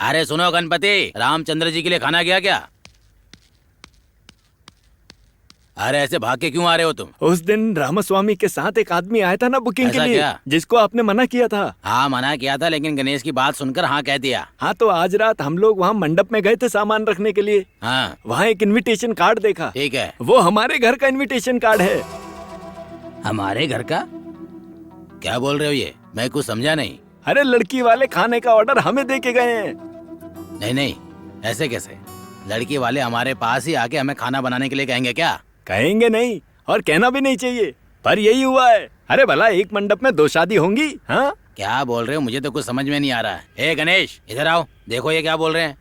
अरे सुनो गणपति, रामचंद्र जी के लिए खाना गया क्या? अरे ऐसे भाग के क्यों आ रहे हो तुम? उस दिन रामास्वामी के साथ एक आदमी आया था ना बुकिंग के ऐसा लिए, क्या? जिसको आपने मना किया था। हाँ मना किया था, लेकिन गणेश की बात सुनकर हाँ कह दिया। हाँ तो आज रात हम लोग वहाँ मंडप में गए थे सामान रखने के लिए। हाँ वहाँ एक इनविटेशन कार्ड देखा। ठीक है। वो हमारे घर का इनविटेशन कार्ड है। हमारे घर का? क्या बोल रहे हो ये? मैं कुछ समझा नहीं। अरे लड़की वाले खाने का ऑर्डर हमें दे के गए हैं। नहीं नहीं, ऐसे कैसे? लड़की वाले हमारे पास ही आके हमें खाना बनाने के लिए कहेंगे क्या? कहेंगे नहीं, और कहना भी नहीं चाहिए, पर यही हुआ है। अरे भला एक मंडप में 2 शादी होंगी? हाँ क्या बोल रहे हो? मुझे तो कुछ समझ में नहीं आ रहा है। ए गणेश, इधर आओ, देखो ये क्या बोल रहे हैं।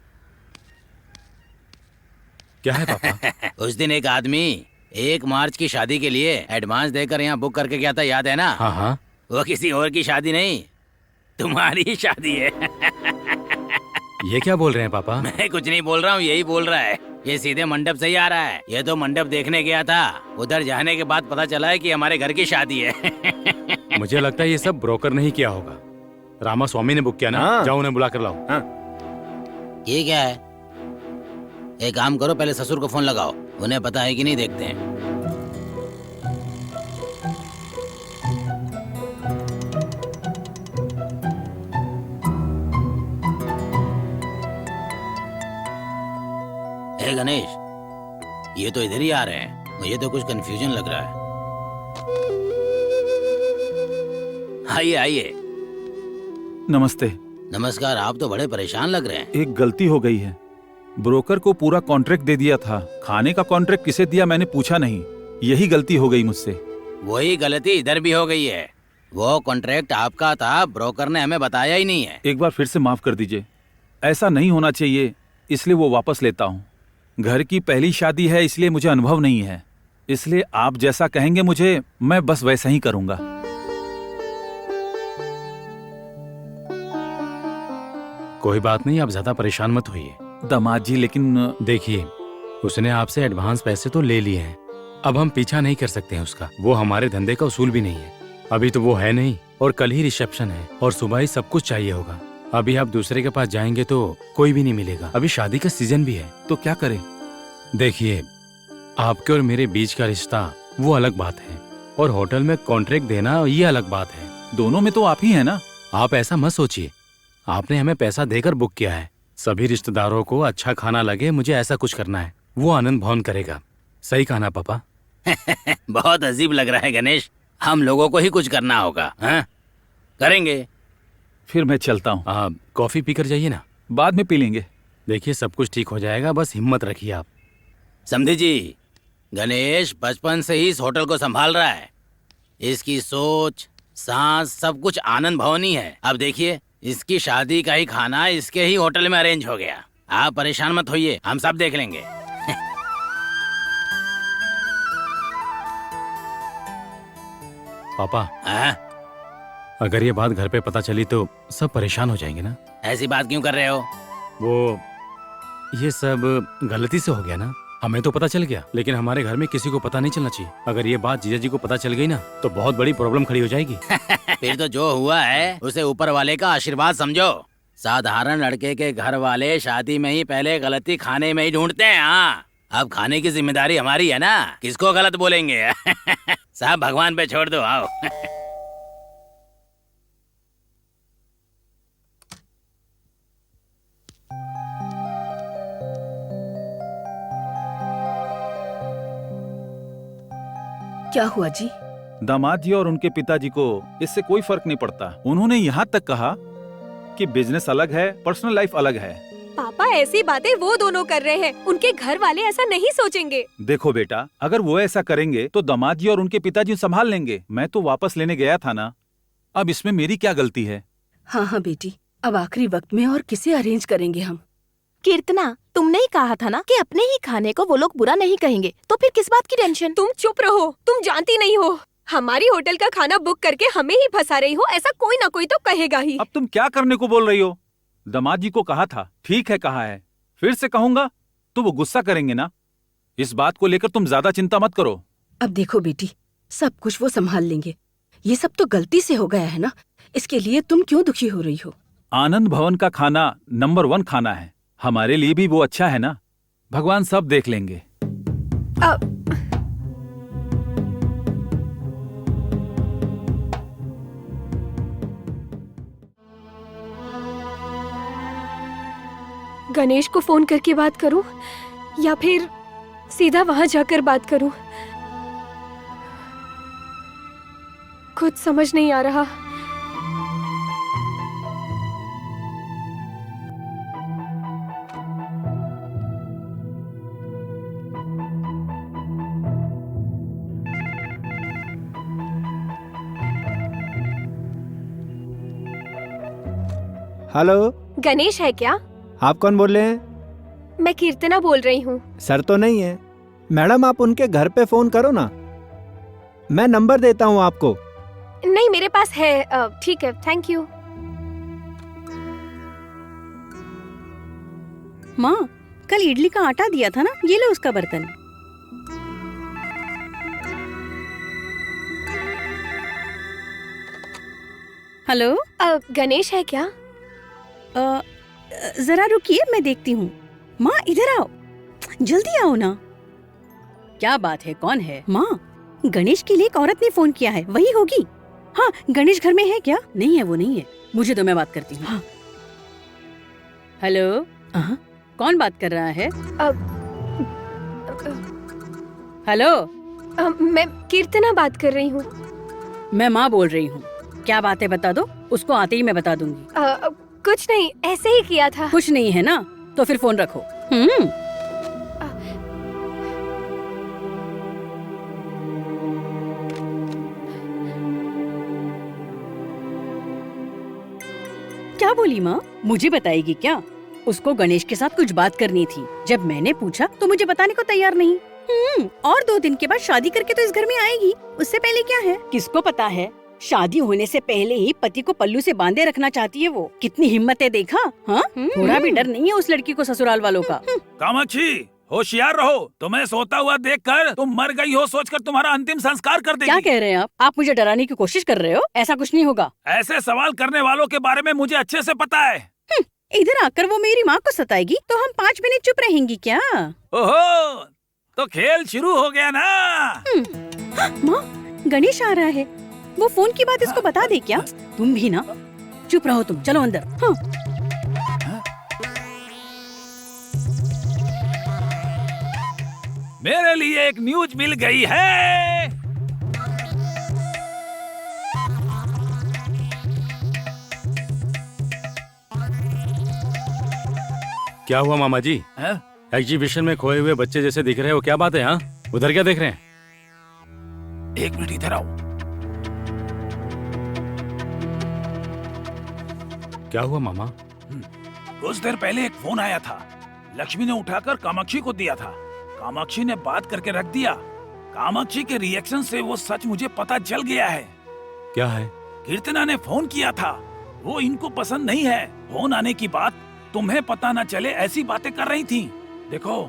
क्या है पापा? उस दिन एक आदमी 1 मार्च की शादी के लिए एडवांस देकर यहाँ बुक करके गया था, याद है ना? हाँ हाँ। वो किसी और की शादी नहीं, तुम्हारी ही शादी है। ये क्या बोल रहे हैं पापा? मैं कुछ नहीं बोल रहा हूँ, यही बोल रहा है। ये सीधे मंडप से ही आ रहा है। ये तो मंडप देखने गया था, उधर जाने के बाद पता चला है कि हमारे घर की शादी है। मुझे लगता है ये सब ब्रोकर ने ही किया होगा। रामास्वामी ने बुक किया ना? हाँ। जाओ उन्हें बुला कर लाओ। हाँ। ये क्या है? एक काम करो, पहले ससुर को फोन लगाओ, उन्हें पता है कि नहीं देखते हैं। ए गणेश, ये तो इधर ही आ रहे हैं। मुझे तो कुछ कंफ्यूजन लग रहा है। आइए आइए। नमस्ते। नमस्कार। आप तो बड़े परेशान लग रहे हैं। एक गलती हो गई है। ब्रोकर को पूरा कॉन्ट्रैक्ट दे दिया था, खाने का कॉन्ट्रैक्ट किसे दिया मैंने पूछा नहीं। यही गलती हो गई मुझसे। वही गलती इधर भी हो गई है। वो कॉन्ट्रैक्ट आपका था, ब्रोकर ने हमें बताया ही नहीं है। एक बार फिर से माफ कर दीजिए, ऐसा नहीं होना चाहिए, इसलिए वो वापस लेता हूँ। घर की पहली शादी है, इसलिए मुझे अनुभव नहीं है, इसलिए आप जैसा कहेंगे मुझे, मैं बस वैसा ही करूंगा। कोई बात नहीं, आप ज्यादा परेशान मत होइए। दामाद जी लेकिन देखिए, उसने आपसे एडवांस पैसे तो ले लिए हैं, अब हम पीछा नहीं कर सकते हैं उसका। वो हमारे धंधे का उसूल भी नहीं है। अभी तो वो है नहीं, और कल ही रिसेप्शन है, और सुबह ही सब कुछ चाहिए होगा। अभी आप दूसरे के पास जाएंगे तो कोई भी नहीं मिलेगा। अभी शादी का सीजन भी है। तो क्या करें? देखिए, आपके और मेरे बीच का रिश्ता वो अलग बात है, और होटल में कॉन्ट्रैक्ट देना ये अलग बात है। दोनों में तो आप ही हैं ना। आप ऐसा मत सोचिए, आपने हमें पैसा देकर बुक किया है। सभी रिश्तेदारों को अच्छा खाना लगे, मुझे ऐसा कुछ करना है, वो आनंद भवन करेगा। सही कहा ना पापा? बहुत अजीब लग रहा है गणेश, हम लोगों को ही कुछ करना होगा। हाँ? करेंगे। फिर मैं चलता हूँ। आप कॉफी पीकर जाइए ना। बाद में पी लेंगे। देखिए, सब कुछ ठीक हो जाएगा, बस हिम्मत रखिए आप। समझे जी, गणेश बचपन से ही इस होटल को संभाल रहा है। इसकी सोच, सांस, सब कुछ आनंद भवनी है। अब देखिए, इसकी शादी का ही खाना इसके ही होटल में अरेंज हो गया। आप परेशान मत होइए, हम सब देख लेंगे। पापा, हाँ? अगर ये बात घर पे पता चली तो सब परेशान हो जाएंगे ना। ऐसी बात क्यों कर रहे हो? वो ये सब गलती से हो गया ना। हमें तो पता चल गया, लेकिन हमारे घर में किसी को पता नहीं चलना चाहिए। अगर ये बात जीजा जी को पता चल गई ना, तो बहुत बड़ी प्रॉब्लम खड़ी हो जाएगी। फिर तो जो हुआ है उसे ऊपर वाले का आशीर्वाद समझो। साधारण लड़के के घर वाले शादी में ही पहले गलती खाने में ही ढूंढते हैं। हाँ, अब खाने की जिम्मेदारी हमारी है ना, किसको गलत बोलेंगे? साहब भगवान पे छोड़ दो, आओ। क्या हुआ जी? दामाद जी और उनके पिताजी को इससे कोई फर्क नहीं पड़ता। उन्होंने यहाँ तक कहा कि बिजनेस अलग है, पर्सनल लाइफ अलग है। पापा ऐसी बातें वो दोनों कर रहे हैं, उनके घर वाले ऐसा नहीं सोचेंगे। देखो बेटा, अगर वो ऐसा करेंगे तो दामाद जी और उनके पिताजी संभाल लेंगे। मैं तो वापस लेने गया था ना, अब इसमें मेरी क्या गलती है? हाँ हाँ बेटी, अब आखिरी वक्त में और किसे अरेंज करेंगे हम? कीर्तना, तुमने ही कहा था ना कि अपने ही खाने को वो लोग बुरा नहीं कहेंगे, तो फिर किस बात की टेंशन? तुम चुप रहो, तुम जानती नहीं हो, हमारी होटल का खाना बुक करके हमें ही फंसा रही हो। ऐसा कोई ना कोई तो कहेगा ही। अब तुम क्या करने को बोल रही हो? दामाद जी को कहा था, ठीक है कहा है, फिर से कहूंगा तो वो गुस्सा करेंगे ना। इस बात को लेकर तुम ज्यादा चिंता मत करो। अब देखो बेटी, सब कुछ वो संभाल लेंगे। ये सब तो गलती से हो गया है ना, इसके लिए तुम क्यों दुखी हो रही हो? आनंद भवन का खाना नंबर 1 खाना है। हमारे लिए भी वो अच्छा है ना। भगवान सब देख लेंगे। गणेश को फोन करके बात करूं या फिर सीधा वहां जाकर बात करूं? कुछ समझ नहीं आ रहा। हेलो, गणेश है क्या? आप कौन बोल रहे हैं? मैं कीर्तना बोल रही हूँ। सर तो नहीं है। मैडम आप उनके घर पे फोन करो ना, मैं नंबर देता हूँ आपको। नहीं, मेरे पास है। ठीक है, थैंक यू। माँ, कल इडली का आटा दिया था ना, ये लो उसका बर्तन। हेलो, गणेश है क्या? जरा रुकिए, मैं देखती हूँ। माँ इधर आओ, जल्दी आओ ना। क्या बात है, कौन है? माँ, गणेश के लिए एक औरत ने फोन किया है, वही होगी। हाँ, गणेश घर में है क्या? नहीं है, वो नहीं है। मुझे तो मैं बात करती हूँ। हाँ। हेलो, कौन बात कर रहा है? हेलो, मैं कीर्तना बात कर रही हूँ। मैं माँ बोल रही हूँ। क्या बात है बता दो, उसको आते ही मैं बता दूंगी। कुछ नहीं, ऐसे ही किया था। कुछ नहीं है ना, तो फिर फोन रखो। क्या बोली माँ? मुझे बताएगी क्या? उसको गणेश के साथ कुछ बात करनी थी। जब मैंने पूछा तो मुझे बताने को तैयार नहीं। और 2 दिन के बाद शादी करके तो इस घर में आएगी, उससे पहले क्या है? किसको पता है, शादी होने से पहले ही पति को पल्लू से बांधे रखना चाहती है वो। कितनी हिम्मत है देखा? हाँ, थोड़ा भी डर नहीं है उस लड़की को ससुराल वालों का। कामाक्षी, होशियार रहो। तुम्हें सोता हुआ देखकर तुम मर गई हो सोचकर तुम्हारा अंतिम संस्कार कर देगी। क्या कह रहे हैं आप? आप मुझे डराने की कोशिश कर रहे हो? ऐसा कुछ नहीं होगा। ऐसे सवाल करने वालों के बारे में मुझे अच्छे से पता है। इधर आकर वो मेरी माँ को सताएगी तो हम 5 मिनट चुप रहेंगी क्या? ओहो, तो खेल शुरू हो गया ना। माँ, गणेश आ रहा है। वो फोन की बात इसको बता दे क्या? तुम भी ना, चुप रहो तुम, चलो अंदर। हाँ। मेरे लिए एक न्यूज मिल गई है। क्या हुआ मामा जी? एग्जीबिशन में खोए हुए बच्चे जैसे दिख रहे हो, क्या बात है? हाँ, उधर क्या देख रहे हैं? 1 मिनट इधर आओ। क्या हुआ मामा? कुछ देर पहले एक फोन आया था। लक्ष्मी ने उठाकर कामाक्षी को दिया था। कामाक्षी ने बात करके रख दिया। कामाक्षी के रिएक्शन से वो सच मुझे पता चल गया है। क्या है? कीर्तना ने फोन किया था। वो इनको पसंद नहीं है। फोन आने की बात तुम्हें पता न चले ऐसी बातें कर रही थी। देखो,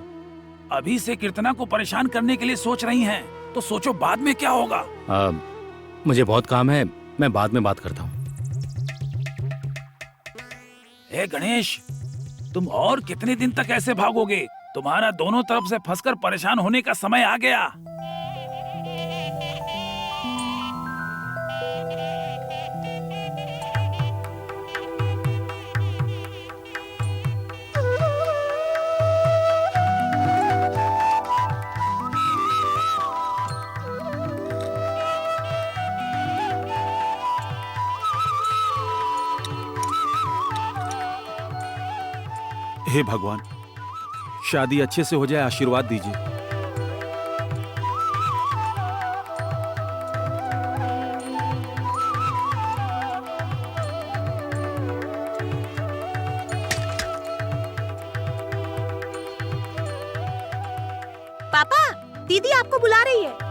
अभी से कीर्तना को परेशान करने के लिए सोच रही हैं, तो सोचो बाद में क्या होगा। मुझे बहुत काम है, मैं बाद में बात करता हूँ। हे गणेश, तुम और कितने दिन तक ऐसे भागोगे? तुम्हारा दोनों तरफ से फंसकर परेशान होने का समय आ गया। हे भगवान, शादी अच्छे से हो जाए, आशीर्वाद दीजिए। पापा, दीदी आपको बुला रही है।